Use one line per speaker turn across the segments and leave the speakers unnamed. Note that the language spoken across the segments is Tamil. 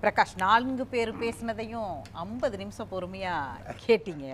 பிரகாஷ் 4 பேர் பேசினதையும் 50 நிமிஷம் பொறுமையா கேட்டீங்க.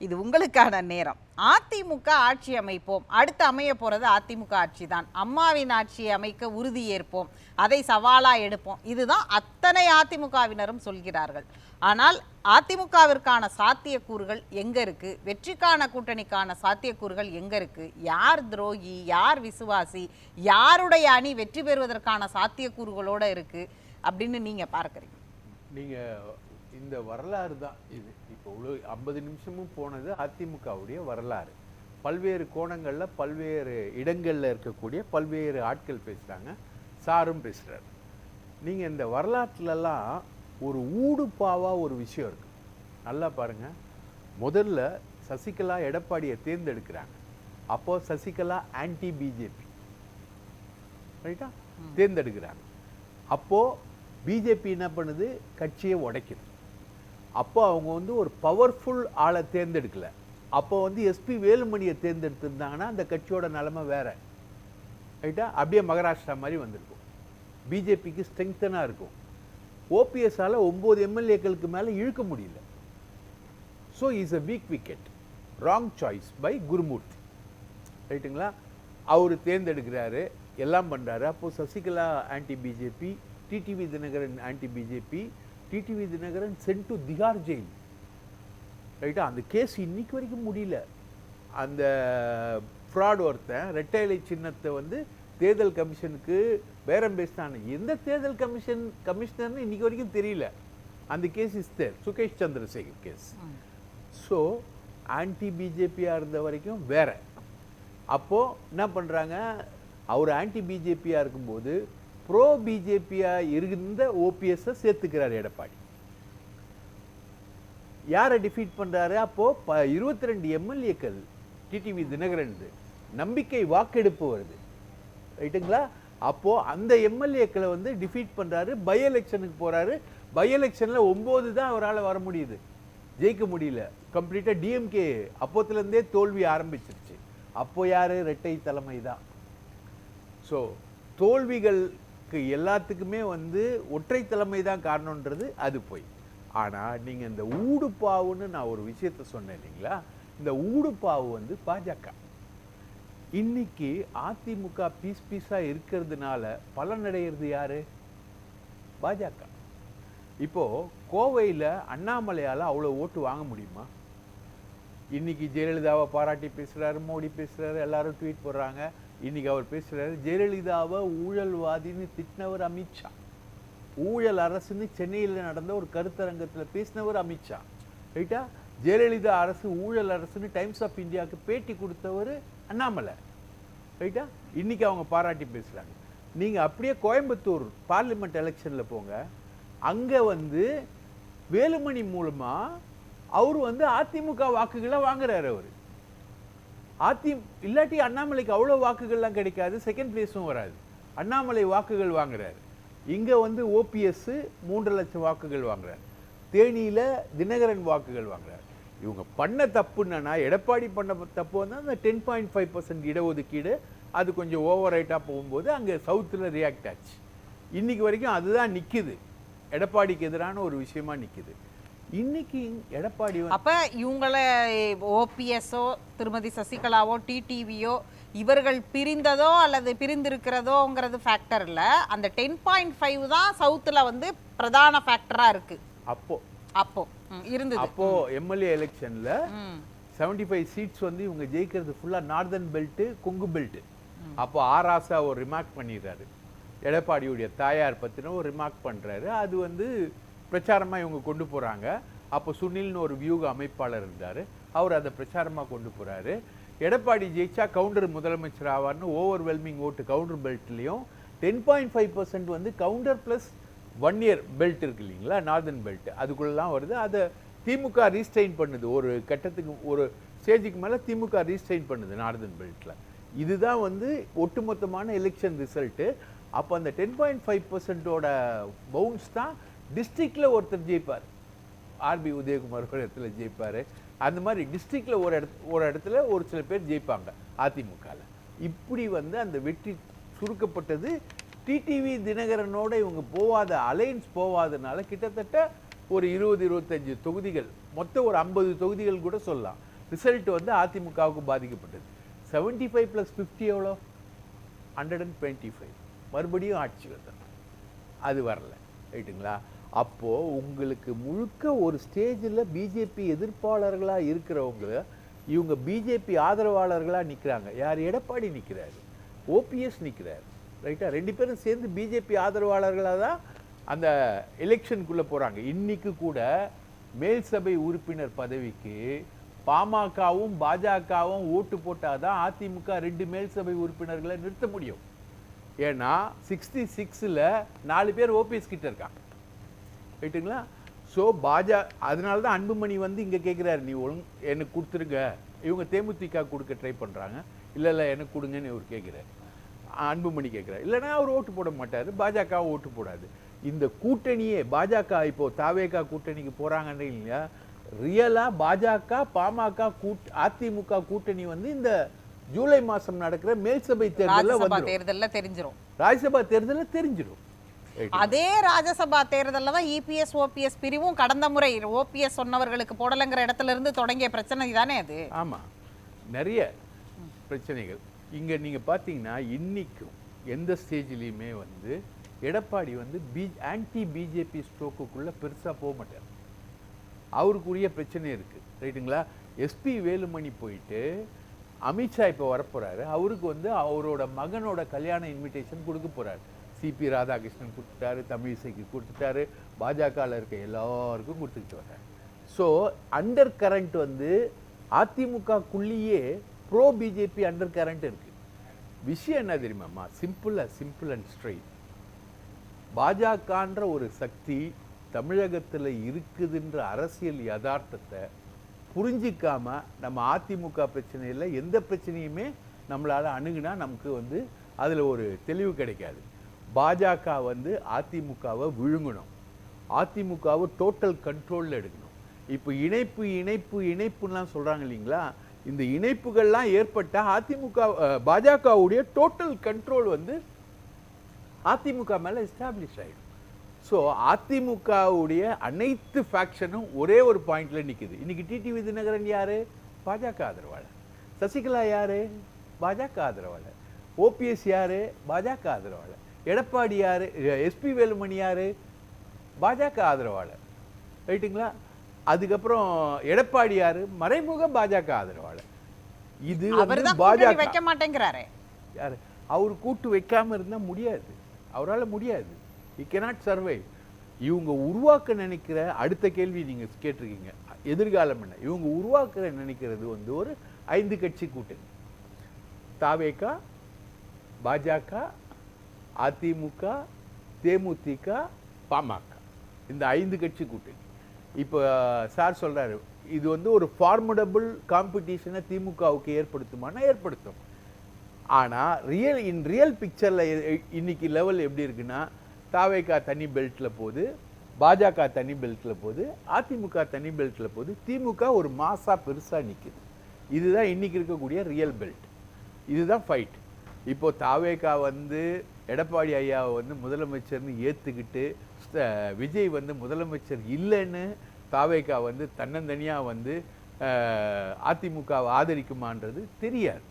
இது உங்களுக்கான நேரம். அதிமுக ஆட்சி அமைப்போம், அடுத்து அமைய போறது அதிமுக ஆட்சி தான். அம்மாவின் ஆட்சியை அமைக்க உறுதி ஏற்போம், அதை சவாலா எடுப்போம். இதுதான் அத்தனை அதிமுகவினரும் சொல்கிறார்கள். ஆனால் அதிமுகவிற்கான சாத்தியக்கூறுகள் எங்க இருக்கு? வெற்றிக்கான கூட்டணிக்கான சாத்தியக்கூறுகள் எங்க இருக்கு? யார் துரோகி, யார் விசுவாசி, யாருடைய அணி வெற்றி பெறுவதற்கான சாத்தியக்கூறுகளோட இருக்கு அப்படின்னு நீங்க பார்க்கறீங்க?
நீங்க இந்த வரலாறு தான் இது. இப்போ 50 நிமிஷமும் போனது அதிமுகவுடைய வரலாறு. பல்வேறு கோணங்கள்ல பல்வேறு இடங்கள்ல இருக்கக்கூடிய பல்வேறு ஆட்கள் பேசுறாங்க, சாரும் பேசுறாரு. நீங்க இந்த வரலாற்றுலலாம் ஒரு ஊடுபாவா ஒரு விஷயம் இருக்கு. நல்லா பாருங்க. முதல்ல சசிகலா எடப்பாடியை தேர்ந்தெடுக்கிறாங்க. அப்போ சசிகலா ஆன்டி பிஜேபி, ரைட்டா, தேர்ந்தெடுக்கிறாங்க. அப்போ பிஜேபி என்ன பண்ணுது? கட்சியை உடைக்குது. அப்போ அவங்க வந்து ஒரு பவர்ஃபுல் ஆளை தேர்ந்தெடுக்கல. அப்போ வந்து எஸ்பி வேலுமணியை தேர்ந்தெடுத்திருந்தாங்கன்னா அந்த கட்சியோட நிலைமை வேற, ரைட்டா. அப்படியே மகாராஷ்டிரா மாதிரி வந்திருக்கும். பிஜேபிக்கு ஸ்ட்ரெங்தனாக இருக்கும். ஓபிஎஸ்ஸால் 9 எம்எல்ஏக்களுக்கு மேலே இழுக்க முடியல. So is a week wicket. Wrong choice by Gurumurthy, ரைட்டுங்களா. அவர் தேர்ந்தெடுக்கிறாரு, எல்லாம் பண்ணுறாரு. அப்போது Sasikala anti BJP, TTV Dhinakaran anti BJP. TTV Dhinakaran sent to Tihar jail, ரைட்டா. அந்த கேஸ் இன்னைக்கு வரைக்கும் முடியல. அந்த ஃப்ராட் ஒருத்தன் ரெட்டைலை சின்னத்தை வந்து தேர்தல் கமிஷனுக்கு பேரம் பேசினான். எந்த தேர்தல் கமிஷனர்னு இன்னைக்கு வரைக்கும் தெரியல. அந்த case is there, Sukesh Chandrasekhar case. So anti பிஜேபியாக இருந்த வரைக்கும் வேற. அப்போது என்ன பண்ணுறாங்க? அவர் ஆன்டி பிஜேபியாக இருக்கும்போது ப்ரோ பிஜேபியாக இருந்த ஓபிஎஸ்ஸை சேர்த்துக்கிறார் எடப்பாடி. யாரை டிஃபீட் பண்ணுறாரு? அப்போது 22 எம்எல்ஏக்கள் டிடிவி தினகரன் நம்பிக்கை வாக்கெடுப்பு வருது, ரைட்டுங்களா. அப்போது அந்த எம்எல்ஏக்களை வந்து டிஃபீட் பண்ணுறாரு. பை எலெக்ஷனுக்கு போகிறாரு. பை எலெக்ஷனில் 9 தான் அவரால் வர முடியுது, ஜெயிக்க முடியல. கம்ப்ளீட்டாக டிஎம்கே அப்போத்துலேருந்தே தோல்வி ஆரம்பிச்சிருச்சு. அப்போ யார்? ரெட்டை தலைமை தான். ஸோ தோல்விகளுக்கு எல்லாத்துக்குமே வந்து ஒற்றை தலைமை தான் காரணன்றது அது போய். ஆனால் நீங்கள் இந்த ஊடுபாவுன்னு நான் ஒரு விஷயத்த சொன்னேன் இல்லைங்களா. இந்த ஊடுபாவு வந்து பாஜக. இன்னைக்கு அதிமுக பீஸாக இருக்கிறதுனால பலனடைகிறது யாரு? பாஜக. இப்போ கோவையில் அண்ணாமலையால் அவ்வளோ ஓட்டு வாங்க முடியுமா? இன்னைக்கு ஜெயலலிதாவை பாராட்டி பேசுகிறாரு, மோடி பேசுகிறாரு, எல்லாரும் ட்வீட் போடுறாங்க. இன்னைக்கு அவர் பேசுகிறாரு, ஜெயலலிதாவை ஊழல்வாதின்னு திட்டினவர் அமித்ஷா. ஊழல் அரசுன்னு சென்னையில் நடந்த ஒரு கருத்தரங்கத்தில் பேசினவர் அமித்ஷா, ரைட்டா. ஜெயலலிதா அரசு ஊழல் அரசுன்னு டைம்ஸ் ஆஃப் இந்தியாவுக்கு பேட்டி கொடுத்தவர் அண்ணாமலை, ரைட்டா. இன்னைக்கு அவங்க பாராட்டி பேசுகிறாங்க. நீங்கள் அப்படியே கோயம்புத்தூர் பார்லிமெண்ட் எலெக்ஷனில் போங்க. அங்கே வந்து வேலுமணி மூலமாக அவர் வந்து அதிமுக வாக்குகளை வாங்குறாரு. அவர் இல்லாட்டி அண்ணாமலைக்கு அவ்வளோ வாக்குகள்லாம் கிடைக்காது, செகண்ட் பிளேஸும் வராது. அண்ணாமலை வாக்குகள் வாங்குறாரு. இங்கே வந்து ஓபிஎஸ் 3 லட்சம் வாக்குகள் வாங்குறாரு. தேனியில் தினகரன் வாக்குகள் வாங்குறாரு. இவங்க பண்ண தப்புன்னா, எடப்பாடி பண்ண தப்பு வந்து அந்த 10.5% இடஒதுக்கீடு அது கொஞ்சம் ஓவர் ரைட்டாக போகும்போது அங்கே சவுத்தில் ரியாக்ட் ஆச்சு. இன்னைக்கு வரைக்கும் அதுதான் நிற்குது, எடப்பாடிக்கு எதிரான ஒரு விஷயமா நிற்குது. இன்னைக்கு எடப்பாடி
அப்ப இவங்களை ஓபிஎஸ்ஓ திருமதி சசிகலாவோ டிடிவியோ இவர்கள் பிரிந்ததோ அல்லது பிரிந்திருக்கிறதோங்கிறது ஃபேக்டர் இல்லை. அந்த 10.5 தான் சவுத்தில் வந்து பிரதான ஃபேக்டரா இருக்கு. அப்போ இருந்தது.
அப்போ எம்எல்ஏ எலெக்ஷன்ல 75 சீட்ஸ் வந்து இவங்க ஜெயிக்கிறது ஃபுல்லா நார்தர்ன் பெல்ட், கொங்கு பெல்ட். அப்போ ஆராசா ஒரு ரிமார்க் பண்ணிடுறாரு, எடப்பாடியுடைய தாயார் பத்தின ஒரு ரிமார்க் பண்றாரு. அது வந்து பிரச்சாரமா இவங்க கொண்டு போறாங்க. அப்போ சுனில்னு ஒரு வியூக அமைப்பாளர் இருந்தார், அவர் அதை பிரச்சாரமா கொண்டு போறாரு. எடப்பாடி ஜெயிச்சா கவுண்டர் முதலமைச்சர் ஆவார்னு ஓவர்வெல்மிங் ஓட்டு கவுண்டர் பெல்ட்லையும் 10.5% வந்து கவுண்டர் ப்ளஸ் 1 இயர் பெல்ட் இருக்கு இல்லைங்களா, நார்தர்ன் பெல்ட், அதுக்குள்ளெல்லாம் வருது. அதை திமுக ரீஸ்ட்ரெயின் பண்ணுது. ஒரு கட்டத்துக்கு ஒரு ஸ்டேஜுக்கு மேலே திமுக ரீஸ்ட்ரெயின் பண்ணுது நார்தர்ன் பெல்ட்டில். இதுதான் வந்து ஒட்டுமொத்தமான எலெக்ஷன் ரிசல்ட்டு. அப்போ அந்த 10.5%ஓட பவுன்ஸ் தான் டிஸ்ட்ரிக்டில் ஒருத்தர் ஜெயிப்பார். ஆர்பி உதயகுமார் ஒரு இடத்துல ஜெயிப்பார். அந்த மாதிரி டிஸ்ட்ரிக்டில் ஒரு இடத்துல ஒரு சில பேர் ஜெயிப்பாங்க அதிமுகவில். இப்படி வந்து அந்த வெற்றி சுருக்கப்பட்டது டிடிவி தினகரனோட இவங்க போவாத அலைன்ஸ் போவாதனால கிட்டத்தட்ட ஒரு 20-25 தொகுதிகள், மொத்தம் ஒரு 50 தொகுதிகள் கூட சொல்லலாம். ரிசல்ட் வந்து அதிமுகவுக்கு பாதிக்கப்பட்டது. 75 + 50 எவ்வளோ? 125. மறுபடியும் ஆட்சி வந்தது, அது வரல. ரைட்டுங்களா? அப்போ உங்களுக்கு முழுக்க ஒரு ஸ்டேஜில் பிஜேபி எதிர்ப்பாளர்களாக இருக்கிறவங்க இவங்க பிஜேபி ஆதரவாளர்களாக நிற்கிறாங்க. யார்? எடப்பாடி நிற்கிறாரு, ஓபிஎஸ் நிற்கிறாரு. ரைட்டா? 2 பேரும் சேர்ந்து பிஜேபி ஆதரவாளர்களாக தான் அந்த எலெக்ஷனுக்குள்ளே போகிறாங்க. இன்னைக்கு கூட மேல் சபை உறுப்பினர் பதவிக்கு பாமகவும் பாஜகவும் ஓட்டு போட்டால் தான் அதிமுக 2 மேல் சபை உறுப்பினர்களை நிறுத்த முடியும். ஏன்னா 66ல் 4 பேர் ஓபிஎஸ் கிட்ட இருக்காங்க. ரைட்டுங்களா? ஸோ அதனால தான் அன்புமணி வந்து இங்கே கேட்குறாரு, நீ எனக்கு கொடுத்துருங்க. இவங்க தேமுதிக கொடுக்க ட்ரை பண்ணுறாங்க. இல்லை எனக்கு கொடுங்கன்னு இவர் கேட்குறாரு, அன்புமணி கேட்குறாரு. இல்லைன்னா அவர் ஓட்டு போட மாட்டார், பாஜக ஓட்டு போடாது. இந்த கூட்டணியே பாஜக இப்போ தாவேகா கூட்டணிக்கு போகிறாங்கன்னு இல்லையா, ரியலாக பாஜக பாமக அதிமுக கூட்டணி வந்து இந்த ஜூலை மாதம் நடக்கிற மேல்சபை
தேர்தலில் தெரிஞ்சிடும்.
ராஜ்யசபா தேர்தலில் தெரிஞ்சிடும்.
அதே ராஜ்யசபா தேர்தலில் தான் இபிஎஸ் ஓபிஎஸ் பிரிவும் கடந்த முறை ஓபிஎஸ் சொன்னவர்களுக்கு போடலைங்கிற இடத்துல இருந்து தொடங்கிய பிரச்சனை தானே அது.
ஆமாம், நிறைய பிரச்சனைகள். இங்கே நீங்கள் பார்த்தீங்கன்னா இன்றைக்கும் எந்த ஸ்டேஜ்லேயுமே வந்து எடப்பாடி வந்து ஆன்டி பிஜேபி ஸ்ட்ரோக்குள்ளே பெருசாக போக மாட்டார். அவருக்குரிய பிரச்சனை இருக்குது. ரைட்டுங்களா? எஸ்பி வேலுமணி போயிட்டு அமித்ஷா இப்போ வரப்போகிறாரு, அவருக்கு வந்து அவரோட மகனோட கல்யாண இன்விடேஷன் கொடுக்க போகிறாரு. சிபி ராதாகிருஷ்ணன் கொடுத்துட்டாரு, தமிழிசைக்கு கொடுத்துட்டாரு, பாஜகவில் இருக்க எல்லாருக்கும் கொடுத்துக்கிட்டு வர்றாரு. ஸோ அண்டர் கரண்ட் வந்து அதிமுகக்குள்ளேயே ப்ரோ பிஜேபி அண்டர் கரண்ட் இருக்குது. விஷயம் என்ன தெரியுமாம்மா? Simple and straight. பாஜகன்ற ஒரு சக்தி தமிழகத்தில் இருக்குதுன்ற அரசியல் யதார்த்தத்தை புரிஞ்சிக்காம நம்ம அதிமுக பிரச்சனையில் எந்த பிரச்சனையுமே நம்மளால் அணுகுனா நமக்கு வந்து அதில் ஒரு தெளிவு கிடைக்காது. பாஜக வந்து அதிமுகவை விழுங்கணும், அதிமுகவை டோட்டல் கண்ட்ரோலில் எடுக்கணும். இப்போ இணைப்புலாம் சொல்கிறாங்க இல்லைங்களா, இந்த இணைப்புகள்லாம் ஏற்பட்டால் அதிமுக பாஜகவுடைய டோட்டல் கண்ட்ரோல் வந்து அதிமுக மேலே எஸ்டாப்ளிஷ் ஆகிடும். ஸோ அதிமுகவுடைய அனைத்து ஃபேக்ஷனும் ஒரே ஒரு பாயிண்டில் நிற்குது. இன்றைக்கி டிடிவி தினகரன் யார்? பாஜக ஆதரவாளர். சசிகலா யார்? பாஜக ஆதரவாளர். ஓபிஎஸ் யார்? பாஜக ஆதரவாளர். எடப்பாடி யார்? எஸ்பி வேலுமணி யார்? பாஜக ஆதரவாளர். ரைட்டுங்களா? அதுக்கப்புறம் எடப்பாடி யார்? மறைமுக பாஜக ஆதரவாளர். இது பாஜக
வைக்க மாட்டேங்கிறாரு.
யார்? அவர் கூட்டு வைக்காமல் இருந்தால் முடியாது, அவரால் முடியாது. he cannot survive. இவங்க உருவாக்க நினைக்கிற அடுத்த கேள்வி நீங்கள் கேட்டிருக்கீங்க, எதிர்காலம் என்ன? இவங்க உருவாக்க நினைக்கிறது வந்து ஒரு 5 கட்சி கூட்டணி. தாவேகா, பாஜக, அதிமுக, தேமுதிக, பாமக, இந்த 5 கட்சி கூட்டணி. இப்போ சார் சொல்கிறாரு, இது வந்து ஒரு ஃபார்முடபுள் காம்படிஷனை திமுகவுக்கு ஏற்படுத்துமானா ஏற்படுத்தும். ஆனால் இன் ரியல் பிக்சரில் இன்னைக்கு லெவல் எப்படி இருக்குன்னா, தாவேகா தனி பெல்ட்டில் போகுது, பாஜக தனி பெல்ட்டில் போகுது, அதிமுக தனி பெல்ட்டில் போகுது, திமுக ஒரு மாசாக பெருசாக நிற்குது. இதுதான் இன்றைக்கி இருக்கக்கூடிய ரியல் பெல்ட். இதுதான் ஃபைட். இப்போது தாவேகா வந்து எடப்பாடி ஐயாவை வந்து முதலமைச்சர்னு ஏற்றுக்கிட்டு, விஜய் வந்து முதலமைச்சர் இல்லைன்னு தாவேகா வந்து தன்னந்தனியாக வந்து அதிமுகவை ஆதரிக்குமான்றது தெரியாது.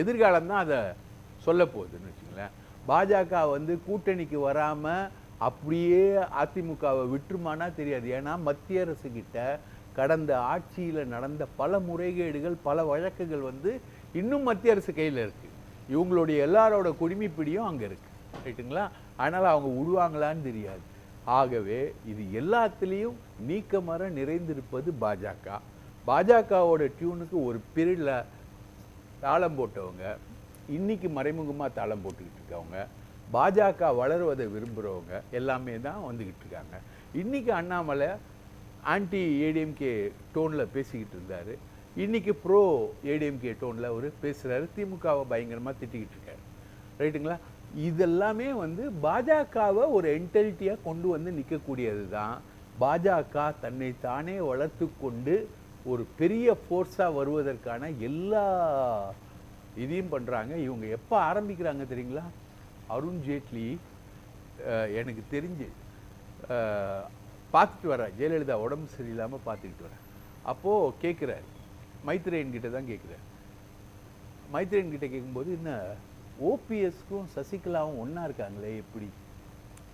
எதிர்காலம்தான் அதை சொல்ல போகுதுன்னு வச்சுங்களேன். பாஜக வந்து கூட்டணிக்கு வராமல் அப்படியே அதிமுகவை விட்டுருமானா தெரியாது. ஏன்னா மத்திய அரசுக்கிட்ட கடந்த ஆட்சியில் நடந்த பல முறைகேடுகள், பல வழக்குகள் வந்து இன்னும் மத்திய அரசு கையில் இருக்குது. இவங்களுடைய எல்லாரோட குடிமைப்பிடியும் அங்கே இருக்குது. ரைட்டுங்களா? அதனால் அவங்க விடுவாங்களான்னு தெரியாது. ஆகவே இது எல்லாத்துலேயும் நீக்கமர நிறைந்திருப்பது பாஜக. பாஜகவோட டியூனுக்கு ஒரு பீரியடில் தாளம் போட்டவங்க, இன்னைக்கு மறைமுகமாக தாளம் போட்டுக்கிட்டு இருக்கவங்க, பாஜக வளருவதை விரும்புகிறவங்க எல்லாமே தான் வந்துக்கிட்டு இருக்காங்க. இன்றைக்கி அண்ணாமலை ஆன்டி ஏடிஎம்கே டோனில் பேசிக்கிட்டு இருந்தார், இன்றைக்கி ப்ரோ ஏடிஎம்கே டோனில் அவர் பேசுகிறாரு, திமுகவை பயங்கரமாக திட்டிக்கிட்டு இருக்காரு. ரைட்டுங்களா? இதெல்லாமே வந்து பாஜகவை ஒரு என்டிட்டியாக கொண்டு வந்து நிற்கக்கூடியது தான். பாஜக தன்னை தானே வளர்த்து கொண்டு ஒரு பெரிய ஃபோர்ஸாக வருவதற்கான எல்லா இதையும் பண்ணுறாங்க. இவங்க எப்போ ஆரம்பிக்கிறாங்க தெரியுங்களா? அருண் ஜேட்லி எனக்கு தெரிஞ்சு பார்த்துட்டு வரேன், ஜெயலலிதா உடம்பு சரியில்லாமல் பார்த்துக்கிட்டு வரேன். அப்போது கேட்குறாரு, மைத்ரேயன் கிட்ட தான் கேட்குறாரு. மைத்ரேயன் கிட்ட கேட்கும்போது, என்ன ஓபிஎஸ்க்கும் சசிகலாவும் ஒன்றா இருக்காங்களே எப்படி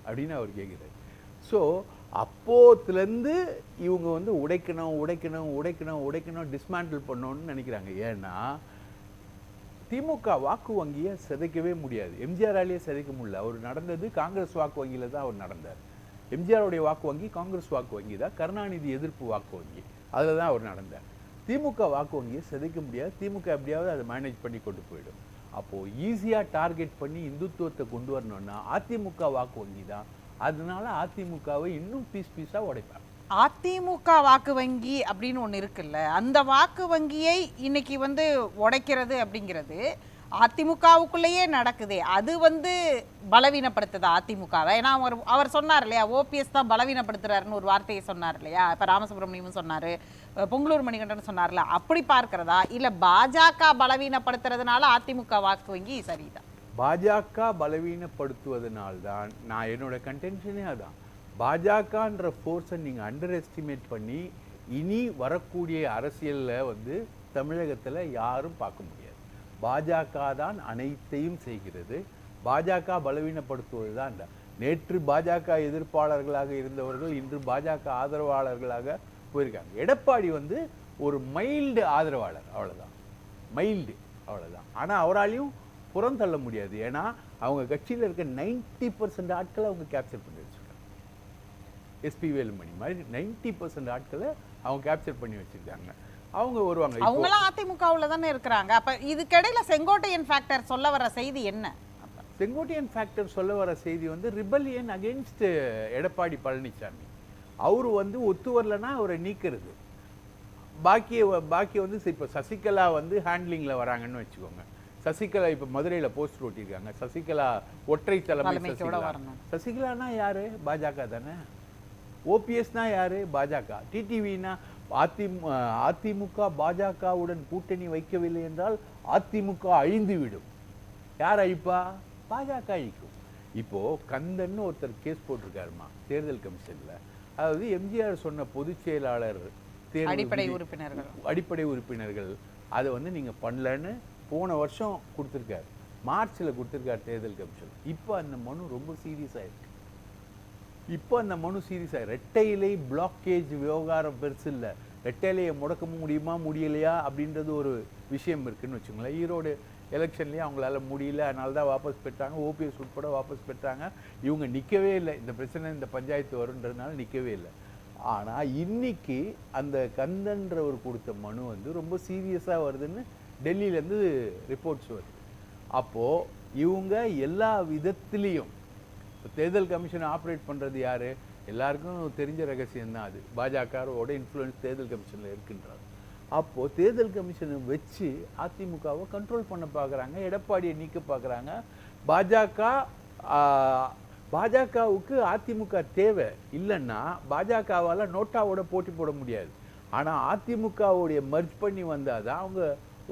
அப்படின்னு அவர் கேட்குறாரு. ஸோ அப்போத்துலேருந்து இவங்க வந்து உடைக்கணும் டிஸ்மேண்டில் பண்ணணும்னு நினைக்கிறாங்க. ஏன்னா திமுக வாக்கு வங்கியை சிதைக்கவே முடியாது, எம்ஜிஆராலேயே சிதைக்க முடியல. அவர் நடந்தது காங்கிரஸ் வாக்கு வங்கியில் தான் அவர் நடந்தார். எம்ஜிஆருடைய வாக்கு வங்கி காங்கிரஸ் வாக்கு வங்கி தான், கருணாநிதி எதிர்ப்பு வாக்கு வங்கி, அதில் தான் அவர் நடந்தார். திமுக வாக்கு வங்கியை சிதைக்க முடியாது. திமுக எப்படியாவது அதை மேனேஜ் பண்ணி கொண்டு போயிடும். அப்போது ஈஸியாக டார்கெட் பண்ணி இந்துத்துவத்தை கொண்டு வரணும்னா அதிமுக வாக்கு வங்கி தான். அதனால அதிமுகவை இன்னும் பீஸாக உடைப்பாங்க.
அதிமுக வாக்கு வங்கி அப்படின்னு ஒன்று இருக்குல்ல, அந்த வாக்கு வங்கியை இன்னைக்கு வந்து உடைக்கிறது அப்படிங்கிறது அதிமுகவுக்குள்ளேயே நடக்குதே, அது வந்து பலவீனப்படுத்துதா அதிமுகவை? ஏன்னா அவர் சொன்னார் இல்லையா, ஓபிஎஸ் தான் பலவீனப்படுத்துறாருன்னு ஒரு வார்த்தையை சொன்னார் இல்லையா, இப்போ ராமசுப்ரமணியமும் சொன்னார், பொங்கலூர் மணிகண்டன் சொன்னார்ல, அப்படி பார்க்கிறதா இல்லை பாஜக பலவீனப்படுத்துறதுனால அதிமுக வாக்கு வங்கி சரிதான்?
பாஜக பலவீனப்படுத்துவதனால்தான் நான் என்னோட கன்டென்ஷனே அதான். பாஜகன்ற ஃபோர்ஸை நீங்கள் அண்டர் எஸ்டிமேட் பண்ணி இனி வரக்கூடிய அரசியலில் வந்து தமிழகத்தில் யாரும் பார்க்க முடியாது. பாஜக தான் அனைத்தையும் செய்கிறது. பாஜக பலவீனப்படுத்துவது தான். நேற்று பாஜக எதிர்ப்பாளர்களாக இருந்தவர்கள் இன்று பாஜக ஆதரவாளர்களாக போயிருக்காங்க. எடப்பாடி வந்து ஒரு மைல்டு ஆதரவாளர், அவ்வளோதான், மைல்டு, அவ்வளோதான். ஆனால் அவராலையும் புறம் தள்ள முடியாது. ஏன்னா அவங்க கட்சியில் இருக்க 90% ஆட்களை அவங்க கேப்சர் பண்ணி வச்சுருக்காங்க. எஸ்பி வேலுமணி மாதிரி 90% ஆட்களை அவங்க கேப்சர் பண்ணி வச்சுருக்காங்க. அவங்க வருவாங்க.
அவங்களாம் அதிமுகவில் தானே இருக்கிறாங்க. அப்போ இதுக்கிடையில செங்கோட்டையன் ஃபேக்டர் சொல்ல வர செய்தி என்ன?
செங்கோட்டையன் ஃபேக்டர் சொல்ல வர செய்தி வந்து ரிபல்லியன் அகெயின்ஸ்ட் எடப்பாடி பழனிசாமி. அவர் வந்து ஒத்து வரலன்னா அவரை நீக்கிறது. பாக்கிய வந்து இப்போ சசிகலா வந்து ஹேண்ட்லிங்கில் வராங்கன்னு வச்சுக்கோங்க. சசிகலா இப்போ மதுரையில் போஸ்டர் ஓட்டியிருக்காங்க, சசிகலா ஒற்றை தலைமை. சசிகலானா யாரு? பாஜக தானே. ஓபிஎஸ்னா யாரு? பாஜக. டிடிவினா அதிமுக பாஜகவுடன் கூட்டணி வைக்கவில்லை என்றால் அதிமுக அழிந்துவிடும். யார் அழிப்பா? பாஜக அழிக்கும். இப்போ கந்தன்னு ஒருத்தர் கேஸ் போட்டிருக்காருமா தேர்தல் கமிஷன்ல. அதாவது எம்ஜிஆர் சொன்ன பொதுச் செயலாளர் அடிப்படை உறுப்பினர்கள் அதை வந்து நீங்க பண்ணலன்னு போன வருஷம் கொடுத்துருக்காரு, மார்ச்ல கொடுத்துருக்காரு தேர்தல் கமிஷன். இப்போ அந்த மனு ரொம்ப சீரியஸ் ஆயிருக்கு. ரெட்டை இலை பிளாக்கேஜ் விவகாரம் பெருசு இல்லை. ரெட்டை இலையை முடக்க முடியுமா முடியலையா அப்படின்றது ஒரு விஷயம் இருக்குன்னு வச்சுங்களேன். ஈரோடு எலெக்ஷன்லேயே அவங்களால முடியல, அதனால தான் வாபஸ் பெற்றாங்க. ஓபிஎஸ் உட்பட வாபஸ் பெற்றாங்க. இவங்க நிற்கவே இல்லை. இந்த பிரச்சனை, இந்த பஞ்சாயத்து வருன்றதுனால நிற்கவே இல்லை. ஆனால் இன்னைக்கு அந்த கந்தன்றவர் கொடுத்த மனு வந்து ரொம்ப சீரியஸாக வருதுன்னு டெல்லியிலேருந்து ரிப்போர்ட்ஸ் வருது. அப்போது இவங்க எல்லா விதத்துலேயும் இப்போ தேர்தல் கமிஷனை ஆப்ரேட் பண்ணுறது யார்? எல்லாருக்கும் தெரிஞ்ச ரகசியம்தான் அது. பாஜகவோட இன்ஃப்ளூயன்ஸ் தேர்தல் கமிஷனில் இருக்குன்றார். அப்போது தேர்தல் கமிஷனை வச்சு அதிமுகவை கண்ட்ரோல் பண்ண பார்க்குறாங்க, எடப்பாடியை நீக்க பார்க்குறாங்க. பாஜகவுக்கு அதிமுக தேவை இல்லைன்னா பாஜகவால் நோட்டாவோட போட்டி போட முடியாது. ஆனால் அதிமுகவுடைய மர்ஜ் பண்ணி வந்தால் தான் அவங்க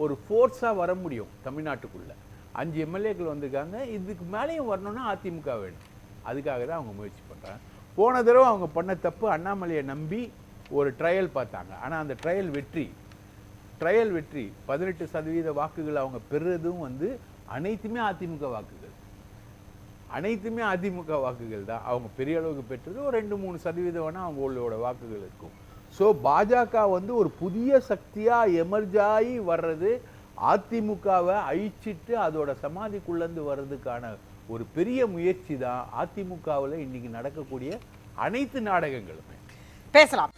ஒரு ஃபோர்ஸாக வர முடியும். தமிழ்நாட்டுக்குள்ளே 5 எம்எல்ஏக்கள் வந்திருக்காங்க, இதுக்கு மேலேயும் வரணும்னா அதிமுக வேணும். அதுக்காக தான் அவங்க முயற்சி பண்ணுறாங்க. போன தடவை அவங்க பண்ண தப்பு, அண்ணாமலையை நம்பி ஒரு ட்ரையல் பார்த்தாங்க. ஆனால் அந்த ட்ரையல் வெற்றி 18% வாக்குகள் அவங்க பெறுறதும் வந்து அனைத்துமே அதிமுக வாக்குகள் தான். அவங்க பெரிய அளவுக்கு பெற்றது ஒரு 2-3% வேணால் அவங்களோட வாக்குகள் இருக்கும். ஸோ பாஜக வந்து ஒரு புதிய சக்தியாக எமர்ஜாகி வர்றது, அதிமுகவை அழிச்சிட்டு அதோட சமாதிக்குள்ளேருந்து வர்றதுக்கான ஒரு பெரிய முயற்சி தான் அதிமுகவில் இன்னைக்கு நடக்கக்கூடிய அனைத்து நாடகங்களுமே.
பேசலாம்.